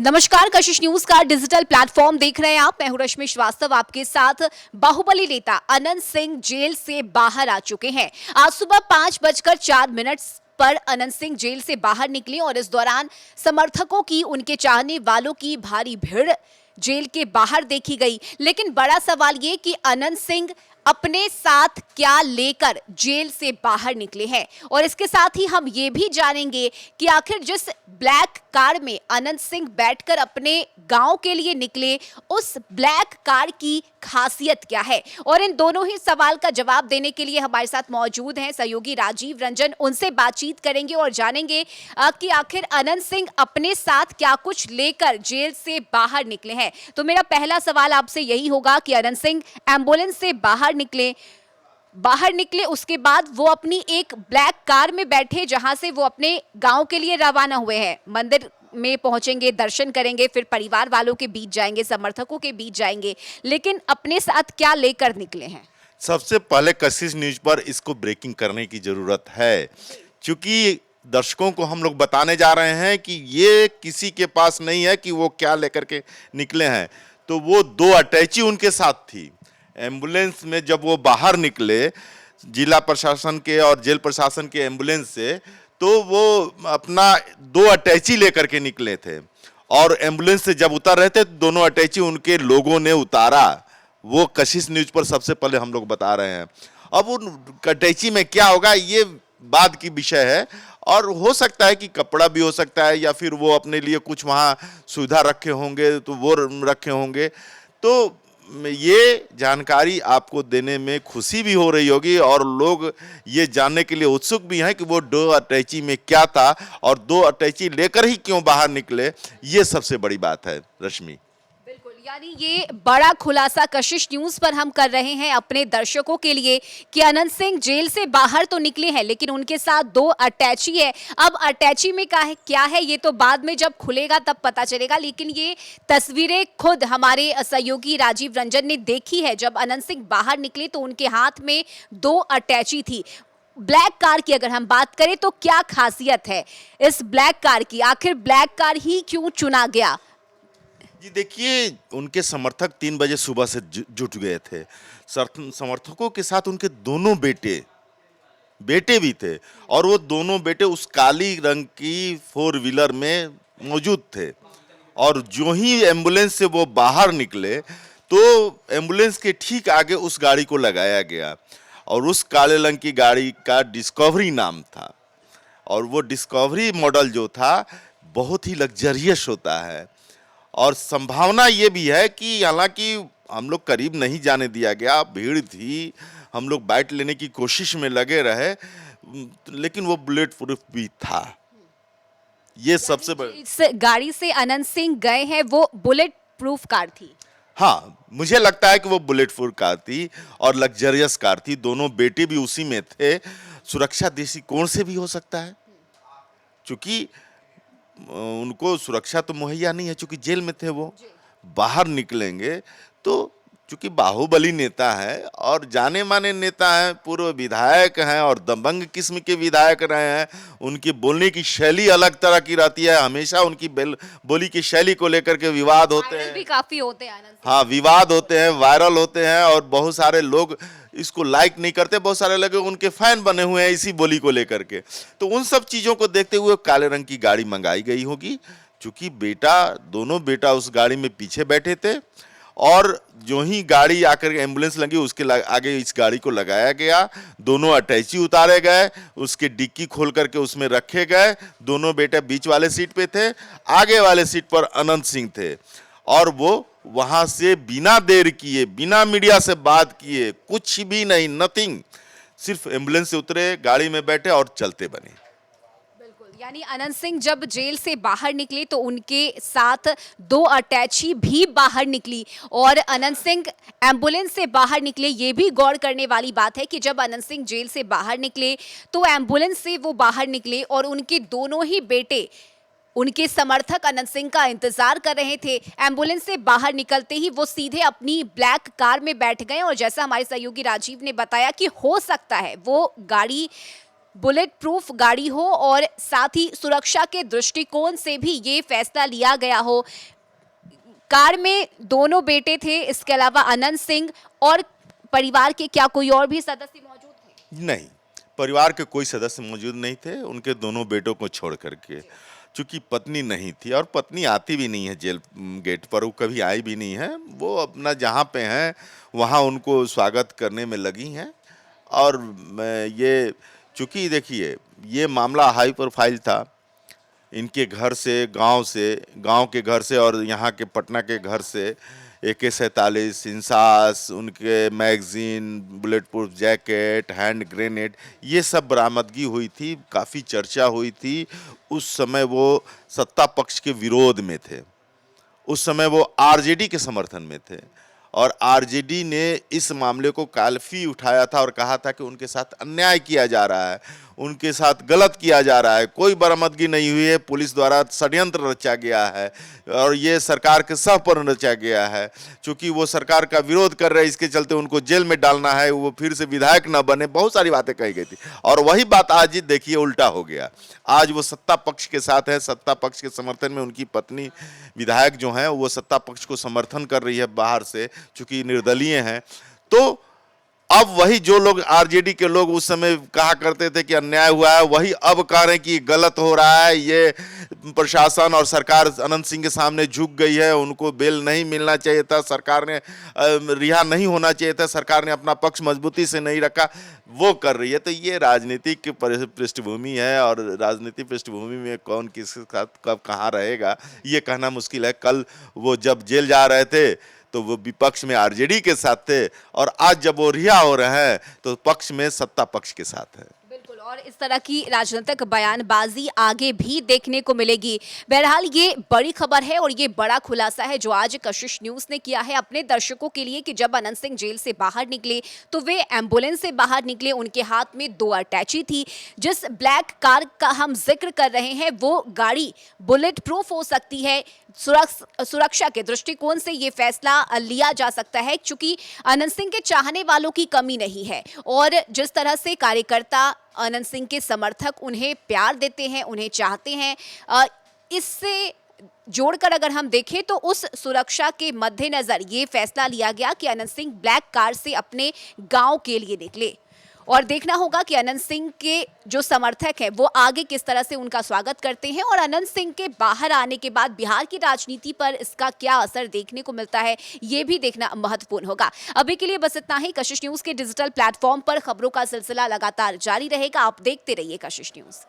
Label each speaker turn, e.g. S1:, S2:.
S1: नमस्कार, कशिश न्यूज का digital platform देख रहे हैं आप। मैं हूं रश्मि श्रीवास्तव आपके साथ। बाहुबली नेता अनंत सिंह जेल से बाहर आ चुके हैं। आज सुबह 5:04 पर अनंत सिंह जेल से बाहर निकले और इस दौरान समर्थकों की, उनके चाहने वालों की भारी भीड़ जेल के बाहर देखी गई। लेकिन बड़ा सवाल ये कि अनंत सिंह अपने साथ क्या लेकर जेल से बाहर निकले हैं, और इसके साथ ही हम ये भी जानेंगे कि आखिर जिस ब्लैक कार में अनंत सिंह बैठकर अपने गांव के लिए निकले, उस ब्लैक कार की खासियत क्या है। और इन दोनों ही सवाल का जवाब देने के लिए हमारे साथ मौजूद हैं सहयोगी राजीव रंजन। उनसे बातचीत करेंगे और जानेंगे कि आखिर अनंत सिंह अपने साथ क्या कुछ लेकर जेल से बाहर निकले हैं। तो मेरा पहला सवाल आपसे यही होगा कि अनंत सिंह एम्बुलेंस से बाहर निकले, उसके बाद वो अपनी एक ब्लैक कार में बैठे, जहां से वो अपने गांव के लिए रवाना हुए हैं। मंदिर में पहुंचेंगे, दर्शन करेंगे, फिर परिवार वालों के बीच जाएंगे, समर्थकों के बीच जाएंगे, लेकिन अपने साथ क्या लेकर निकले हैं?
S2: सबसे पहले कशिश न्यूज पर इसको ब्रेकिंग करने की जरूरत है, क्योंकि दर्शकों को हम लोग बताने जा रहे हैं कि ये किसी के पास नहीं है कि वो क्या लेकर के निकले हैं। तो वो 2 अटैची उनके साथ थी। एम्बुलेंस में जब वो बाहर निकले जिला प्रशासन के और जेल प्रशासन के एम्बुलेंस से, तो वो अपना 2 अटैची लेकर के निकले थे। और एम्बुलेंस से जब उतर रहे थे तो दोनों अटैची उनके लोगों ने उतारा। वो कशिश न्यूज पर सबसे पहले हम लोग बता रहे हैं। अब उन अटैची में क्या होगा ये बाद की विषय है, और हो सकता है कि कपड़ा भी हो सकता है, या फिर वो अपने लिए कुछ वहाँ सुविधा रखे होंगे तो वो रखे होंगे। तो ये जानकारी आपको देने में खुशी भी हो रही होगी, और लोग ये जानने के लिए उत्सुक भी हैं कि वो 2 अटैची में क्या था और 2 अटैची लेकर ही क्यों बाहर निकले। ये सबसे बड़ी बात है रश्मि।
S1: बिल्कुल, यानी ये बड़ा खुलासा कशिश न्यूज पर हम कर रहे हैं अपने दर्शकों के लिए कि अनंत सिंह जेल से बाहर तो निकले हैं, लेकिन उनके साथ 2 अटैची है। अब अटैची में क्या है ये तो बाद में जब खुलेगा तब पता चलेगा, लेकिन ये तस्वीरें खुद हमारे सहयोगी राजीव रंजन ने देखी है। जब अनंत सिंह बाहर निकले तो उनके हाथ में 2 अटैची थी। ब्लैक कार की अगर हम बात करें तो क्या खासियत है इस ब्लैक कार की? आखिर ब्लैक कार ही क्यों चुना गया?
S2: जी देखिए, उनके समर्थक 3 बजे सुबह से जुट गए थे। समर्थकों के साथ उनके दोनों बेटे भी थे, और वो दोनों बेटे उस काली रंग की 4 व्हीलर में मौजूद थे। और जो ही एम्बुलेंस से वो बाहर निकले तो एम्बुलेंस के ठीक आगे उस गाड़ी को लगाया गया, और उस काले रंग की गाड़ी का डिस्कवरी नाम था। और वो डिस्कवरी मॉडल जो था बहुत ही लग्जरियस होता है, और संभावना ये भी है कि हालांकि हम लोग करीब नहीं जाने दिया गया, भीड़ थी, हम लोग बाइट लेने की कोशिश में लगे रहे, लेकिन वो बुलेट प्रूफ भी था। ये सबसे बड़ी
S1: इस गाड़ी से अनंत सिंह गए हैं, वो बुलेट प्रूफ कार थी।
S2: हाँ, मुझे लगता है कि वो बुलेट प्रूफ कार थी और लग्जरियस कार थी। दोनों बेटे भी उसी में थे। सुरक्षा दृष्टिकोण से भी हो सकता है, क्योंकि उनको सुरक्षा तो मुहैया नहीं है, चूंकि जेल में थे। वो बाहर निकलेंगे तो, चूंकि बाहुबली नेता है और जाने माने नेता हैं, पूर्व विधायक हैं और दबंग किस्म के विधायक रहे हैं। उनकी बोलने की शैली अलग तरह की रहती है। हमेशा उनकी बोली की शैली को लेकर के विवाद होते हैं,
S1: भी काफी होते हैं।
S2: हाँ, विवाद होते हैं, वायरल होते हैं, और बहुत सारे लोग इसको लाइक नहीं करते, बहुत सारे लोग उनके फैन बने हुए हैं इसी बोली को लेकर के। तो उन सब चीज़ों को देखते हुए काले रंग की गाड़ी मंगाई गई होगी, क्योंकि दोनों बेटा उस गाड़ी में पीछे बैठे थे, और जो ही गाड़ी आकर एम्बुलेंस लगी उसके आगे इस गाड़ी को लगाया गया। दोनों अटैची उतारे गए, उसके डिक्की खोल करके उसमें रखे गए। दोनों बेटे बीच वाले सीट पे थे, आगे वाले सीट पर अनंत सिंह थे, और वो वहां से बिना देर किए, बिना मीडिया से बात किए, कुछ भी नहीं, नथिंग, सिर्फ एम्बुलेंस से उतरे, गाड़ी में बैठे और चलते बने।
S1: बिल्कुल, यानी अनंत सिंह जब जेल से बाहर निकले तो उनके साथ 2 अटैची भी बाहर निकली, और अनंत सिंह एम्बुलेंस से बाहर निकले। ये भी गौर करने वाली बात है कि जब अनंत सिंह जेल से बाहर निकले तो एम्बुलेंस से वो बाहर निकले, और उनके दोनों ही बेटे, उनके समर्थक अनंत सिंह का इंतजार कर रहे थे। एम्बुलेंस से बाहर निकलते ही वो सीधे अपनी ब्लैक कार में बैठ गए, और जैसा हमारे सहयोगी राजीव ने बताया कि हो सकता है वो गाड़ी बुलेट प्रूफ गाड़ी हो और साथ ही सुरक्षा के दृष्टिकोण से भी ये फैसला लिया गया हो। कार में दोनों बेटे थे, इसके अलावा अनंत सिंह और परिवार के क्या कोई और भी सदस्य मौजूद थे?
S2: नहीं, परिवार के कोई सदस्य मौजूद नहीं थे, उनके दोनों बेटों को छोड़ करके। चूँकि पत्नी नहीं थी और पत्नी आती भी नहीं है जेल गेट पर, वो कभी आई भी नहीं है। वो अपना जहाँ पे हैं, वहाँ उनको स्वागत करने में लगी हैं। और मैं ये चूँकि देखिए, ये मामला हाई प्रोफाइल था। इनके घर से, गाँव के घर से और यहाँ के पटना के घर से AK-47, इंसास, उनके magazine, bullet proof jacket, hand grenade, ये सब बरामदगी हुई थी, काफ़ी चर्चा हुई थी। उस समय वो सत्ता पक्ष के विरोध में थे। उस समय वो आरजेडी के समर्थन में थे और आरजेडी ने इस मामले को काफ़ी उठाया था और कहा था कि उनके साथ अन्याय किया जा रहा है, उनके साथ गलत किया जा रहा है, कोई बरामदगी नहीं हुई है, पुलिस द्वारा षड्यंत्र रचा गया है और ये सरकार के सह पर रचा गया है। चूँकि वो सरकार का विरोध कर रहे हैं, इसके चलते उनको जेल में डालना है, वो फिर से विधायक न बने, बहुत सारी बातें कही गई थी। और वही बात आज देखिए उल्टा हो गया। आज वो सत्ता पक्ष के साथ है, सत्ता पक्ष के समर्थन में उनकी पत्नी विधायक जो हैं वो सत्ता पक्ष को समर्थन कर रही है बाहर से, चूँकि निर्दलीय हैं। तो अब वही जो लोग आरजेडी के लोग उस समय कहा करते थे कि अन्याय हुआ है, वही अब कह रहे हैं कि गलत हो रहा है, ये प्रशासन और सरकार अनंत सिंह के सामने झुक गई है, उनको बेल नहीं मिलना चाहिए था, सरकार ने रिहा नहीं होना चाहिए था, सरकार ने अपना पक्ष मजबूती से नहीं रखा, वो कर रही है। तो ये राजनीतिक पृष्ठभूमि है और राजनीतिक पृष्ठभूमि में कौन किसके साथ कब कहाँ रहेगा ये कहना मुश्किल है। कल वो जब जेल जा रहे थे तो वो विपक्ष में आरजेडी के साथ थे और आज जब वो रिहा हो रहे हैं तो पक्ष में सत्ता पक्ष के साथ है।
S1: बिल्कुल, और इस तरह की राजनीतिक बयानबाजी आगे भी देखने को मिलेगी। बहरहाल ये बड़ी खबर है और ये बड़ा खुलासा है जो आज कशिश न्यूज़ ने किया है अपने दर्शकों के लिए कि जब अनंत सिंह जेल से बाहर निकले तो वे एम्बुलेंस से बाहर निकले, उनके हाथ में 2 अटैची थी। जिस ब्लैक कार का हम जिक्र कर रहे हैं वो गाड़ी बुलेट प्रूफ हो सकती है। सुरक्षा के दृष्टिकोण से ये फैसला लिया जा सकता है क्योंकि अनंत सिंह के चाहने वालों की कमी नहीं है और जिस तरह से कार्यकर्ता अनंत सिंह के समर्थक उन्हें प्यार देते हैं, उन्हें चाहते हैं, इससे जोड़कर अगर हम देखें तो उस सुरक्षा के मद्देनजर ये फैसला लिया गया कि अनंत सिंह ब्लैक कार से अपने गांव के लिए निकले। और देखना होगा कि अनंत सिंह के जो समर्थक हैं वो आगे किस तरह से उनका स्वागत करते हैं और अनंत सिंह के बाहर आने के बाद बिहार की राजनीति पर इसका क्या असर देखने को मिलता है ये भी देखना महत्वपूर्ण होगा। अभी के लिए बस इतना ही। कशिश न्यूज़ के डिजिटल प्लेटफॉर्म पर खबरों का सिलसिला लगातार जारी रहेगा। आप देखते रहिए कशिश न्यूज़।